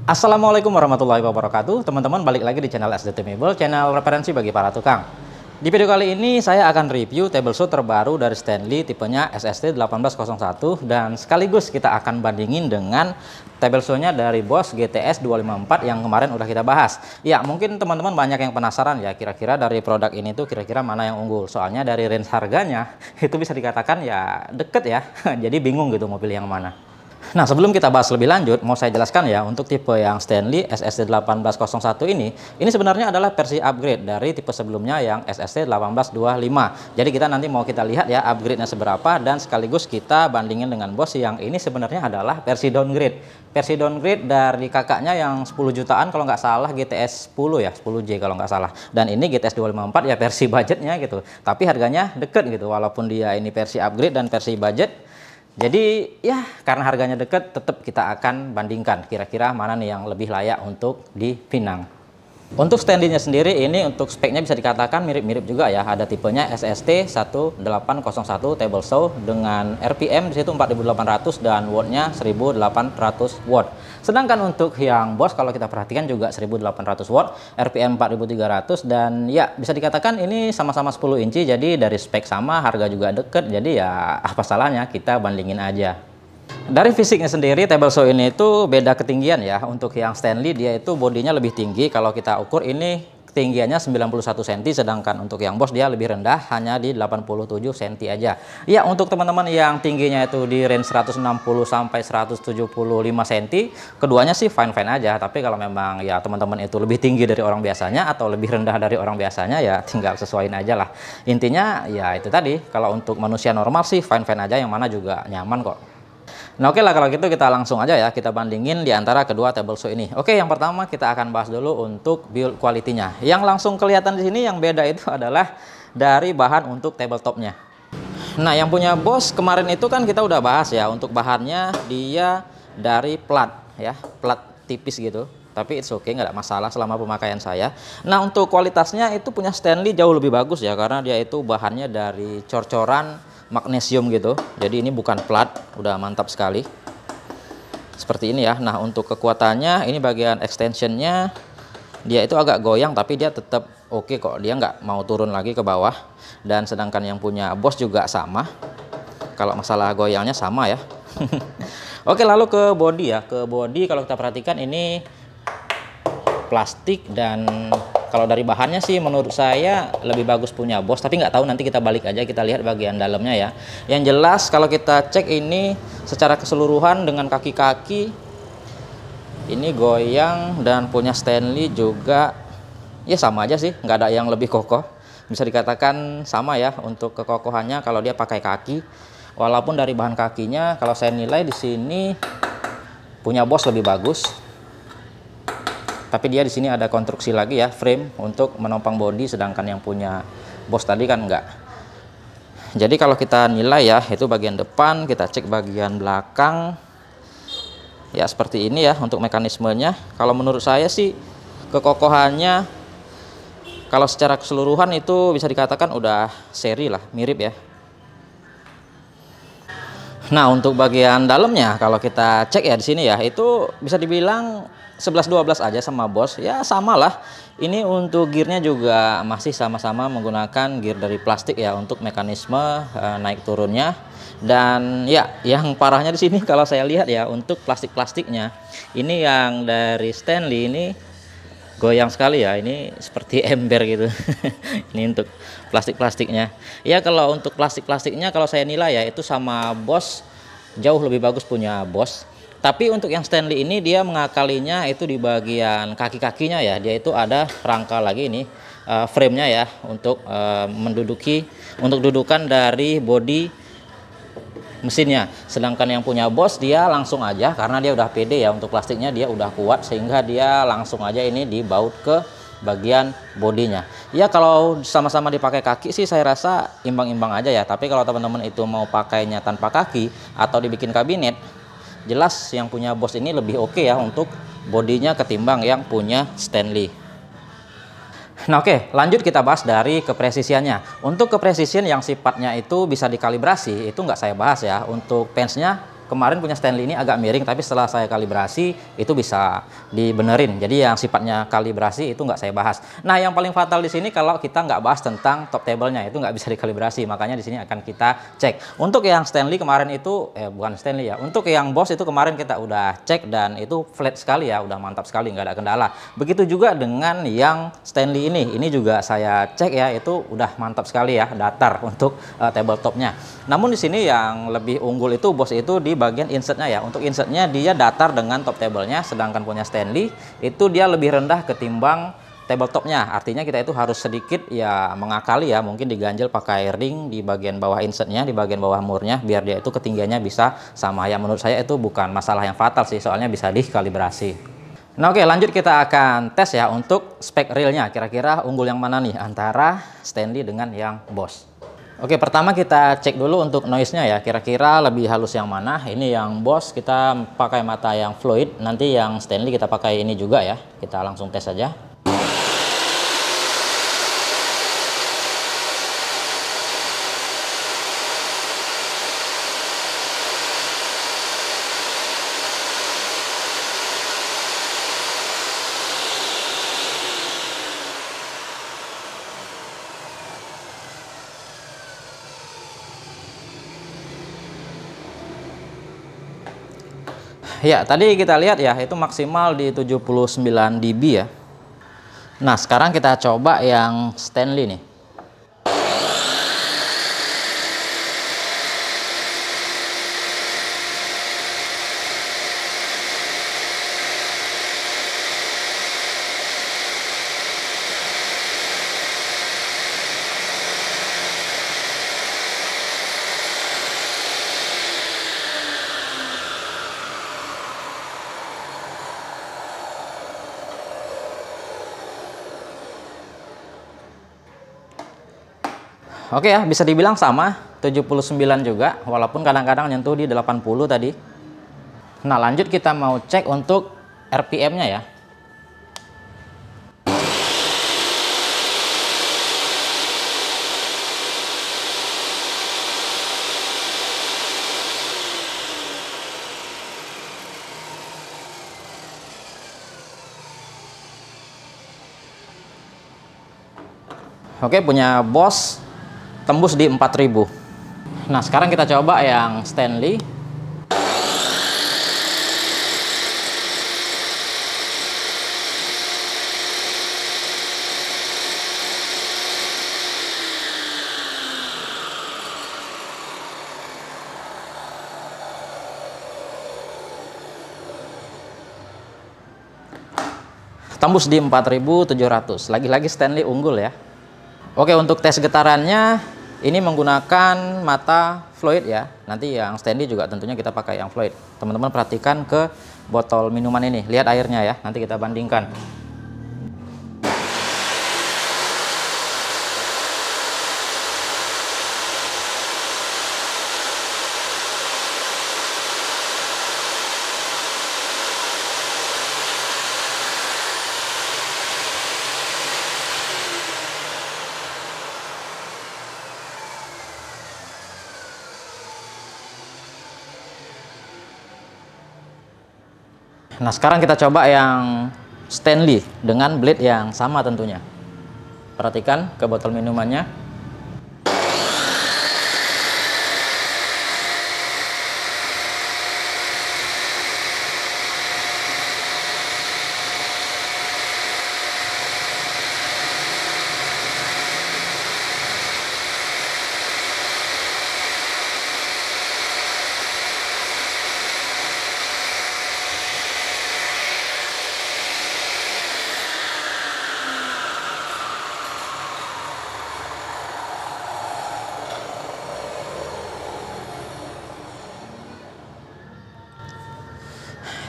Assalamualaikum warahmatullahi wabarakatuh. Teman-teman, balik lagi di channel SDT Mebel, channel referensi bagi para tukang. Di video kali ini saya akan review table saw terbaru dari Stanley tipenya SST 1801 dan sekaligus kita akan bandingin dengan table saw-nya dari Bosch GTS 254 yang kemarin udah kita bahas. Ya, mungkin teman-teman banyak yang penasaran ya, kira-kira dari produk ini tuh kira-kira mana yang unggul. Soalnya dari range harganya itu bisa dikatakan ya deket ya. Jadi bingung gitu mau pilih yang mana. Nah, sebelum kita bahas lebih lanjut, mau saya jelaskan ya, untuk tipe yang Stanley SST 1801 ini sebenarnya adalah versi upgrade dari tipe sebelumnya yang SST 1825. Jadi kita nanti mau kita lihat ya upgrade-nya seberapa, dan sekaligus kita bandingin dengan Bosch yang ini sebenarnya adalah versi downgrade. Versi downgrade dari kakaknya yang 10 jutaan kalau nggak salah, GTS 10 ya, 10J kalau nggak salah. Dan ini GTS 254 ya versi budgetnya gitu. Tapi harganya deket gitu, walaupun dia ini versi upgrade dan versi budget. Jadi ya karena harganya dekat, tetap kita akan bandingkan kira-kira mana nih yang lebih layak untuk dipinang. Untuk Stanley-nya sendiri ini untuk speknya bisa dikatakan mirip-mirip juga ya. Ada tipenya SST 1801 table saw dengan RPM di situ 4800 dan watt-nya 1800 watt. Sedangkan untuk yang Bosch kalau kita perhatikan juga 1800 watt, RPM 4300, dan ya bisa dikatakan ini sama-sama 10 inci, jadi dari spek sama, harga juga deket, jadi ya apa salahnya kita bandingin aja. Dari fisiknya sendiri table saw ini itu beda ketinggian ya. Untuk yang Stanley dia itu bodinya lebih tinggi, kalau kita ukur ini ketinggiannya 91 cm, sedangkan untuk yang Bosch dia lebih rendah, hanya di 87 cm aja. Ya, untuk teman-teman yang tingginya itu di range 160 sampai 175 cm, keduanya sih fine-fine aja. Tapi kalau memang ya teman-teman itu lebih tinggi dari orang biasanya atau lebih rendah dari orang biasanya, ya tinggal sesuaiin aja lah. Intinya ya itu tadi, kalau untuk manusia normal sih fine-fine aja, yang mana juga nyaman kok. Nah, oke lah, kalau gitu kita langsung aja ya, kita bandingin di antara kedua table saw ini. Oke, yang pertama kita akan bahas dulu untuk build quality-nya. Yang langsung kelihatan di sini yang beda itu adalah dari bahan untuk tabletopnya. Nah, yang punya Bosch kemarin itu kan kita udah bahas ya, untuk bahannya dia dari plat ya, plat tipis gitu. Tapi it's okay, nggak ada masalah selama pemakaian saya. Nah, untuk kualitasnya itu punya Stanley jauh lebih bagus ya, karena dia itu bahannya dari cor-coran magnesium gitu. Jadi ini bukan plat, udah mantap sekali. Seperti ini ya. Nah, untuk kekuatannya ini bagian extensionnya dia itu agak goyang, tapi dia tetap oke kok. Dia nggak mau turun lagi ke bawah. Dan sedangkan yang punya Bosch juga sama. Kalau masalah goyangnya sama ya. Oke, lalu ke body ya. Ke body kalau kita perhatikan ini plastik, dan kalau dari bahannya sih menurut saya lebih bagus punya Bosch, tapi nggak tahu, nanti kita balik aja kita lihat bagian dalamnya ya. Yang jelas kalau kita cek ini secara keseluruhan dengan kaki-kaki ini goyang, dan punya Stanley juga ya sama aja sih, nggak ada yang lebih kokoh. Bisa dikatakan sama ya untuk kekokohannya kalau dia pakai kaki. Walaupun dari bahan kakinya kalau saya nilai di sini punya Bosch lebih bagus. Tapi dia di sini ada konstruksi lagi ya, frame untuk menopang bodi, sedangkan yang punya Bosch tadi kan enggak. Jadi kalau kita nilai ya, itu bagian depan, kita cek bagian belakang. Ya seperti ini ya untuk mekanismenya. Kalau menurut saya sih kekokohannya kalau secara keseluruhan itu bisa dikatakan udah seri lah, mirip ya. Nah, untuk bagian dalamnya kalau kita cek ya di sini ya, itu bisa dibilang 11-12 aja sama Bosch. Ya sama lah. Ini untuk gearnya juga masih sama-sama menggunakan gear dari plastik ya untuk mekanisme naik turunnya. Dan ya yang parahnya di sini kalau saya lihat ya, untuk plastik-plastiknya ini yang dari Stanley ini goyang sekali ya, ini seperti ember gitu. Ini untuk plastik-plastiknya. Ya kalau untuk plastik-plastiknya kalau saya nilai ya itu sama Bosch jauh lebih bagus punya Bosch. Tapi untuk yang Stanley ini dia mengakalinya itu di bagian kaki-kakinya ya, dia itu ada rangka lagi ini frame-nya ya untuk untuk dudukan dari bodi mesinnya. Sedangkan yang punya Bosch dia langsung aja, karena dia udah pede ya, untuk plastiknya dia udah kuat sehingga dia langsung aja ini dibaut ke bagian bodinya. Ya kalau sama-sama dipakai kaki sih saya rasa imbang-imbang aja ya. Tapi kalau teman-teman itu mau pakainya tanpa kaki atau dibikin kabinet, jelas yang punya Bosch ini lebih oke ya untuk bodinya ketimbang yang punya Stanley. Nah oke, lanjut kita bahas dari kepresisiannya. Untuk kepresisian yang sifatnya itu bisa dikalibrasi, itu nggak saya bahas ya. Untuk pensnya kemarin punya Stanley ini agak miring, tapi setelah saya kalibrasi itu bisa dibenerin. Jadi yang sifatnya kalibrasi itu nggak saya bahas. Nah, yang paling fatal di sini kalau kita nggak bahas tentang top table-nya, itu nggak bisa dikalibrasi. Makanya di sini akan kita cek. Untuk yang Stanley kemarin itu bukan Stanley ya. Untuk yang Boss itu kemarin kita udah cek dan itu flat sekali ya, udah mantap sekali, nggak ada kendala. Begitu juga dengan yang Stanley ini juga saya cek ya, itu udah mantap sekali ya, datar untuk tabletopnya. Namun di sini yang lebih unggul itu Boss itu di bagian insertnya ya. Untuk insertnya dia datar dengan top table-nya, sedangkan punya Stanley itu dia lebih rendah ketimbang tabletopnya. Artinya kita itu harus sedikit ya mengakali ya, mungkin diganjel pakai ring di bagian bawah insertnya, di bagian bawah murnya, biar dia itu ketinggiannya bisa sama. Ya menurut saya itu bukan masalah yang fatal sih, soalnya bisa dikalibrasi. Nah oke, lanjut kita akan tes ya untuk spek realnya. Kira-kira unggul yang mana nih antara Stanley dengan yang Boss. Oke, pertama kita cek dulu untuk noise-nya ya. Kira-kira lebih halus yang mana? Ini yang Boss kita pakai mata yang fluid. Nanti yang Stanley kita pakai ini juga ya. Kita langsung tes saja. Ya, tadi kita lihat ya, itu maksimal di 79 dB ya. Nah, sekarang kita coba yang Stanley nih. Oke ya, bisa dibilang sama, 79 juga, walaupun kadang-kadang nyentuh di 80 tadi. Nah, lanjut kita mau cek untuk RPM-nya ya. Oke, punya Boss tembus di 4000. Nah, sekarang kita coba yang Stanley. Tembus di 4700. Lagi-lagi Stanley unggul ya. Oke, untuk tes getarannya ini menggunakan mata fluid ya. Nanti yang Stanley juga tentunya kita pakai yang fluid. Teman-teman perhatikan ke botol minuman ini, lihat airnya ya. Nanti kita bandingkan. Nah, sekarang kita coba yang Stanley dengan blade yang sama tentunya. Perhatikan ke botol minumannya.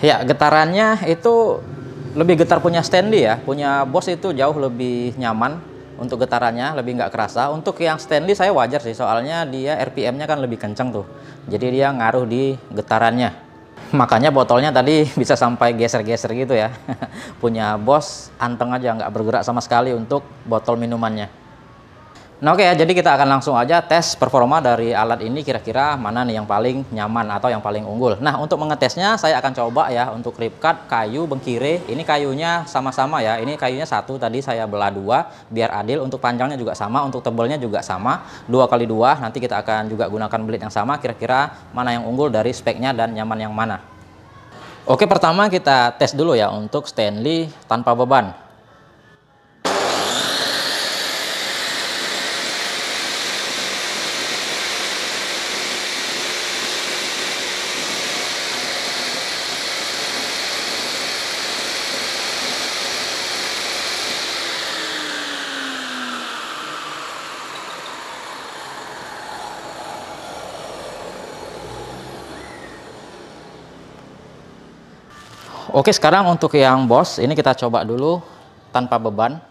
Ya, getarannya itu lebih getar punya Stanley ya. Punya Boss itu jauh lebih nyaman untuk getarannya, lebih nggak kerasa. Untuk yang Stanley saya wajar sih, soalnya dia RPM-nya kan lebih kenceng tuh. Jadi dia ngaruh di getarannya. Makanya botolnya tadi bisa sampai geser-geser gitu ya. Punya Boss anteng aja, nggak bergerak sama sekali untuk botol minumannya. Nah oke ya, jadi kita akan langsung aja tes performa dari alat ini, kira-kira mana nih yang paling nyaman atau yang paling unggul. Nah untuk mengetesnya saya akan coba ya untuk rip cut kayu bengkire. Ini kayunya sama-sama ya, ini kayunya satu, tadi saya belah dua biar adil. Untuk panjangnya juga sama, untuk tebalnya juga sama, 2x2. Nanti kita akan juga gunakan blade yang sama, kira-kira mana yang unggul dari speknya dan nyaman yang mana. Oke, pertama kita tes dulu ya untuk Stanley tanpa beban. Oke, sekarang untuk yang Boss ini kita coba dulu tanpa beban.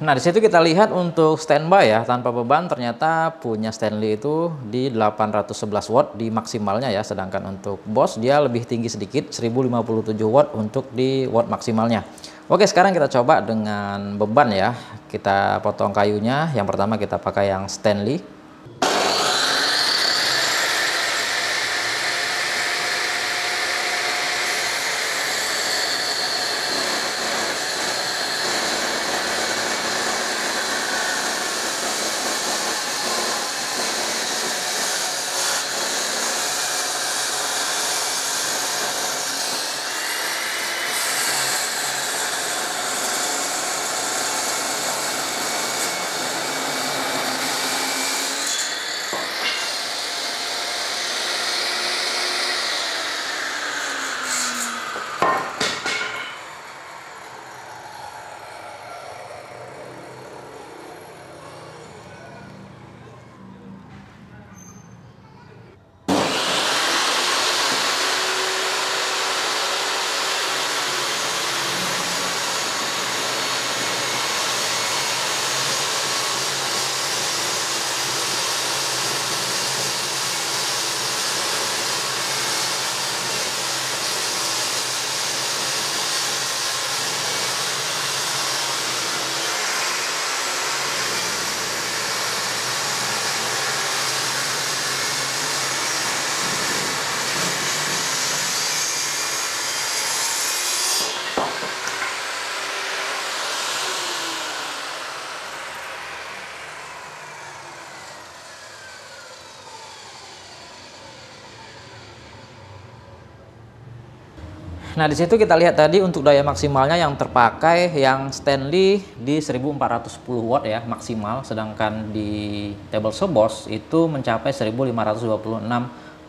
Nah, di situ kita lihat untuk standby ya, tanpa beban ternyata punya Stanley itu di 811 watt di maksimalnya ya, sedangkan untuk Boss dia lebih tinggi sedikit, 1057 watt untuk di watt maksimalnya. Oke, sekarang kita coba dengan beban ya. Kita potong kayunya. Yang pertama kita pakai yang Stanley. Nah, di situ kita lihat tadi untuk daya maksimalnya yang terpakai yang Stanley di 1410 watt ya maksimal, sedangkan di table saw Boss itu mencapai 1526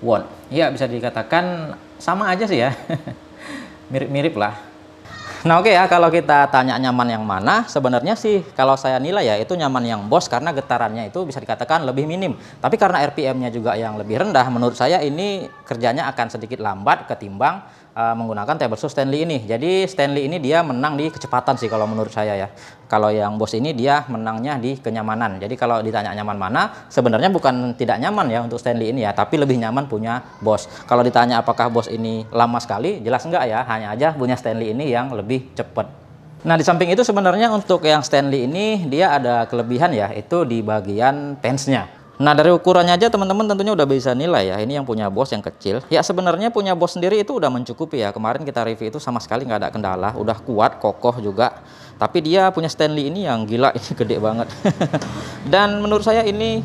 watt. Ya, bisa dikatakan sama aja sih ya. Mirip-mirip lah. Nah oke ya, kalau kita tanya nyaman yang mana, sebenarnya sih kalau saya nilai ya itu nyaman yang Boss karena getarannya itu bisa dikatakan lebih minim. Tapi karena RPM-nya juga yang lebih rendah, menurut saya ini kerjanya akan sedikit lambat ketimbang menggunakan table saw Stanley ini. Jadi Stanley ini dia menang di kecepatan sih kalau menurut saya ya. Kalau yang Boss ini dia menangnya di kenyamanan. Jadi kalau ditanya nyaman mana, sebenarnya bukan tidak nyaman ya untuk Stanley ini ya, tapi lebih nyaman punya Boss. Kalau ditanya apakah Boss ini lama sekali, jelas enggak ya, hanya aja punya Stanley ini yang lebih cepat. Nah, di samping itu sebenarnya untuk yang Stanley ini dia ada kelebihan ya, itu di bagian pensnya. Nah, dari ukurannya aja teman-teman tentunya udah bisa nilai ya. Ini yang punya Boss yang kecil. Ya sebenarnya punya Boss sendiri itu udah mencukupi ya. Kemarin kita review itu sama sekali nggak ada kendala. Udah kuat, kokoh juga. Tapi dia punya Stanley ini yang gila, ini gede banget. Dan menurut saya ini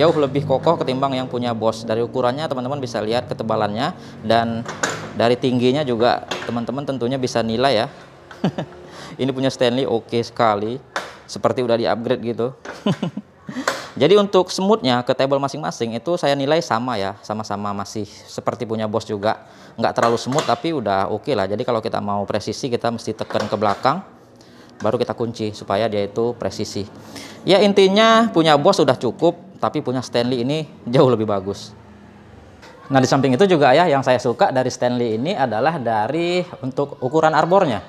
jauh lebih kokoh ketimbang yang punya Boss. Dari ukurannya teman-teman bisa lihat ketebalannya. Dan dari tingginya juga teman-teman tentunya bisa nilai ya. Ini punya Stanley oke sekali. Seperti udah di-upgrade gitu. Jadi untuk smoothnya ke table masing-masing itu saya nilai sama ya, sama-sama masih seperti punya Boss juga. Nggak terlalu smooth tapi udah oke lah. Jadi kalau kita mau presisi kita mesti tekan ke belakang, baru kita kunci supaya dia itu presisi. Ya intinya punya Boss sudah cukup, tapi punya Stanley ini jauh lebih bagus. Nah, di samping itu juga ya, yang saya suka dari Stanley ini adalah dari untuk ukuran arbornya.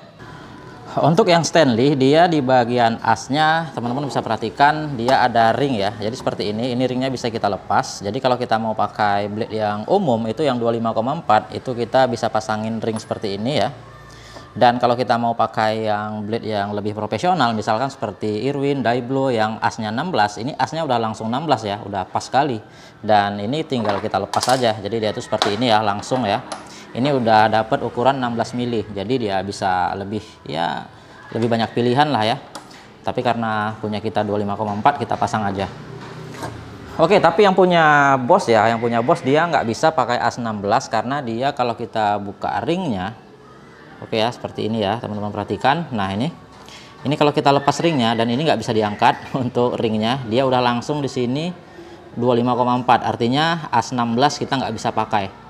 Untuk yang Stanley, dia di bagian asnya, teman-teman bisa perhatikan, dia ada ring ya. Jadi seperti ini ringnya bisa kita lepas. Jadi kalau kita mau pakai blade yang umum, itu yang 25,4, itu kita bisa pasangin ring seperti ini ya. Dan kalau kita mau pakai yang blade yang lebih profesional, misalkan seperti Irwin, Daiblo yang asnya 16, ini asnya udah langsung 16 ya, udah pas sekali. Dan ini tinggal kita lepas saja. Jadi dia itu seperti ini ya, langsung ya. Ini udah dapat ukuran 16 mili, jadi dia bisa lebih ya, lebih banyak pilihan lah ya. Tapi karena punya kita 25,4, kita pasang aja. Oke, tapi yang punya Boss ya, dia nggak bisa pakai as 16 karena dia kalau kita buka ringnya, oke ya, seperti ini ya teman-teman perhatikan. Nah ini kalau kita lepas ringnya dan ini nggak bisa diangkat untuk ringnya, dia udah langsung di sini 25,4, artinya as 16 kita nggak bisa pakai.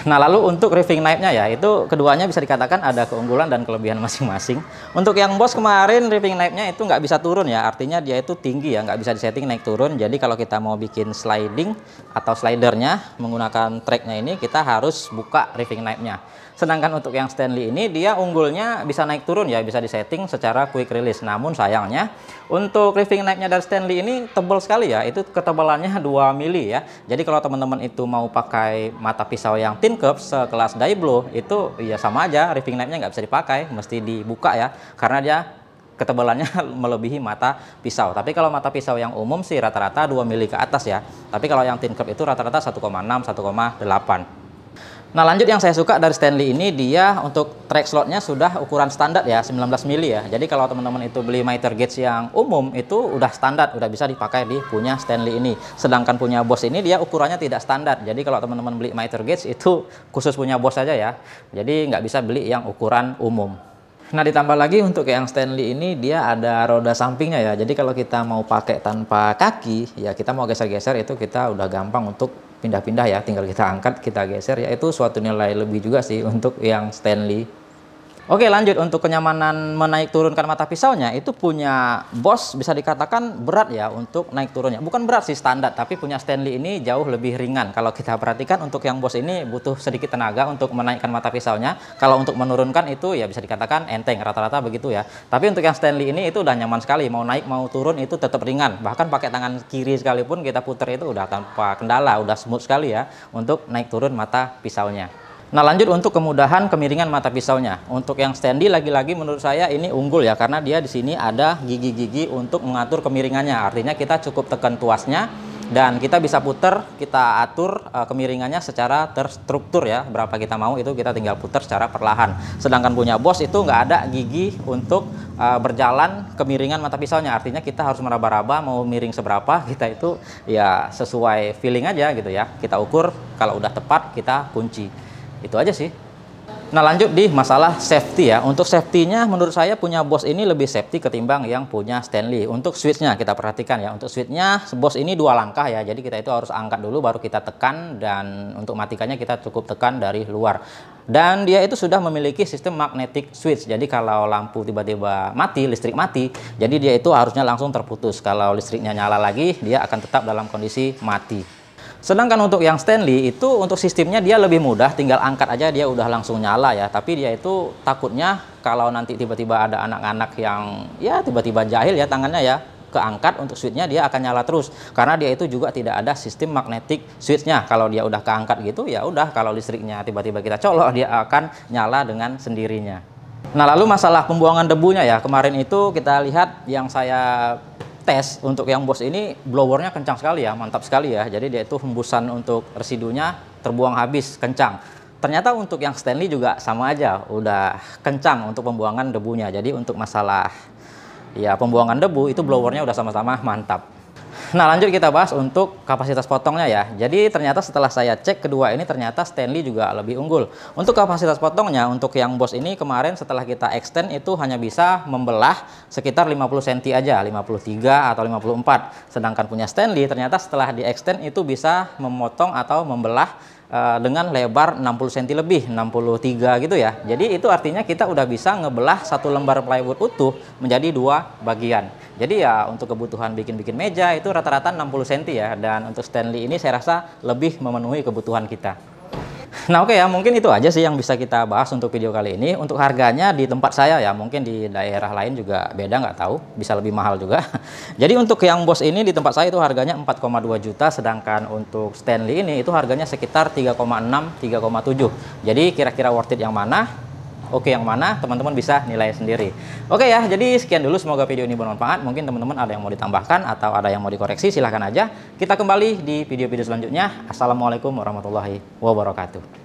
Nah, lalu untuk reeving knife-nya ya, itu keduanya bisa dikatakan ada keunggulan dan kelebihan masing-masing. Untuk yang Boss kemarin reeving knife-nya itu nggak bisa turun ya, artinya dia itu tinggi ya, nggak bisa disetting naik turun. Jadi kalau kita mau bikin sliding atau slidernya menggunakan tracknya ini, kita harus buka reeving knife-nya. Sedangkan untuk yang Stanley ini, dia unggulnya bisa naik turun ya, bisa disetting secara quick release. Namun sayangnya untuk reeving knife-nya dari Stanley ini tebal sekali ya, itu ketebalannya 2 mili ya. Jadi kalau teman-teman itu mau pakai mata pisau yang thin curve sekelas Daiblo, itu ya sama aja, reeving knife-nya nggak bisa dipakai, mesti dibuka ya, karena dia ketebalannya melebihi mata pisau. Tapi kalau mata pisau yang umum sih rata-rata 2 mili ke atas ya. Tapi kalau yang thin curve itu rata-rata 1,6, 1,8. Nah, lanjut yang saya suka dari Stanley ini, dia untuk track slotnya sudah ukuran standar ya, 19 mili ya. Jadi kalau teman-teman itu beli miter gauge yang umum, itu udah standar, udah bisa dipakai di punya Stanley ini. Sedangkan punya Boss ini dia ukurannya tidak standar. Jadi kalau teman-teman beli miter gauge itu khusus punya Boss saja ya. Jadi nggak bisa beli yang ukuran umum. Nah, ditambah lagi untuk yang Stanley ini dia ada roda sampingnya ya. Jadi kalau kita mau pakai tanpa kaki, ya kita mau geser-geser itu kita udah gampang untuk pindah-pindah ya, tinggal kita angkat, kita geser ya, itu suatu nilai lebih juga sih untuk yang Stanley. Oke, lanjut untuk kenyamanan menaik turunkan mata pisaunya, itu punya Boss bisa dikatakan berat ya untuk naik turunnya. Bukan berat sih, standar, tapi punya Stanley ini jauh lebih ringan. Kalau kita perhatikan untuk yang Boss ini butuh sedikit tenaga untuk menaikkan mata pisaunya. Kalau untuk menurunkan itu ya bisa dikatakan enteng, rata-rata begitu ya. Tapi untuk yang Stanley ini itu udah nyaman sekali, mau naik mau turun itu tetap ringan. Bahkan pakai tangan kiri sekalipun kita putar itu udah tanpa kendala, udah smooth sekali ya untuk naik turun mata pisaunya. Nah, lanjut untuk kemudahan kemiringan mata pisaunya. Untuk yang Stanley lagi-lagi menurut saya ini unggul ya, karena dia di sini ada gigi-gigi untuk mengatur kemiringannya. Artinya kita cukup tekan tuasnya dan kita bisa putar, kita atur kemiringannya secara terstruktur ya. Berapa kita mau itu kita tinggal putar secara perlahan. Sedangkan punya Boss itu nggak ada gigi untuk berjalan kemiringan mata pisaunya. Artinya kita harus meraba-raba mau miring seberapa, kita itu ya sesuai feeling aja gitu ya. Kita ukur, kalau udah tepat kita kunci. Itu aja sih. Nah, lanjut di masalah safety ya. Untuk safety-nya menurut saya punya Boss ini lebih safety ketimbang yang punya Stanley. Untuk switch-nya kita perhatikan ya. Untuk switch-nya Boss ini 2 langkah ya. Jadi kita itu harus angkat dulu baru kita tekan, dan untuk matikannya kita cukup tekan dari luar. Dan dia itu sudah memiliki sistem magnetic switch. Jadi kalau lampu tiba-tiba mati, listrik mati, jadi dia itu harusnya langsung terputus. Kalau listriknya nyala lagi, dia akan tetap dalam kondisi mati. Sedangkan untuk yang Stanley itu untuk sistemnya dia lebih mudah, tinggal angkat aja dia udah langsung nyala ya. Tapi dia itu takutnya kalau nanti tiba-tiba ada anak-anak yang ya tiba-tiba jahil ya tangannya ya keangkat, untuk switchnya dia akan nyala terus. Karena dia itu juga tidak ada sistem magnetic switchnya. Kalau dia udah keangkat gitu ya udah, kalau listriknya tiba-tiba kita colok dia akan nyala dengan sendirinya. Nah, lalu masalah pembuangan debunya ya, kemarin itu kita lihat yang saya tes untuk yang Boss ini blowernya kencang sekali ya, mantap sekali ya. Jadi dia itu hembusan untuk residunya terbuang habis kencang. Ternyata untuk yang Stanley juga sama aja, udah kencang untuk pembuangan debunya. Jadi untuk masalah ya pembuangan debu itu blowernya udah sama-sama mantap. Nah, lanjut kita bahas untuk kapasitas potongnya ya. Jadi ternyata setelah saya cek kedua ini, ternyata Stanley juga lebih unggul. Untuk kapasitas potongnya, untuk yang Boss ini kemarin setelah kita extend itu hanya bisa membelah sekitar 50 cm aja, 53 atau 54. Sedangkan punya Stanley ternyata setelah di extend itu bisa memotong atau membelah dengan lebar 60 cm lebih, 63 gitu ya. Jadi itu artinya kita udah bisa ngebelah satu lembar plywood utuh menjadi 2 bagian. Jadi ya untuk kebutuhan bikin-bikin meja itu rata-rata 60 cm ya, dan untuk Stanley ini saya rasa lebih memenuhi kebutuhan kita. Nah oke ya, mungkin itu aja sih yang bisa kita bahas untuk video kali ini. Untuk harganya di tempat saya ya, mungkin di daerah lain juga beda, nggak tahu, bisa lebih mahal juga. Jadi untuk yang Boss ini di tempat saya itu harganya 4,2 juta, sedangkan untuk Stanley ini itu harganya sekitar 3,6, 3,7. Jadi kira-kira worth it yang mana? Oke yang mana, teman-teman bisa nilai sendiri. Oke ya, jadi sekian dulu, semoga video ini bermanfaat. Mungkin teman-teman ada yang mau ditambahkan atau ada yang mau dikoreksi, silahkan aja. Kita kembali di video-video selanjutnya. Assalamualaikum warahmatullahi wabarakatuh.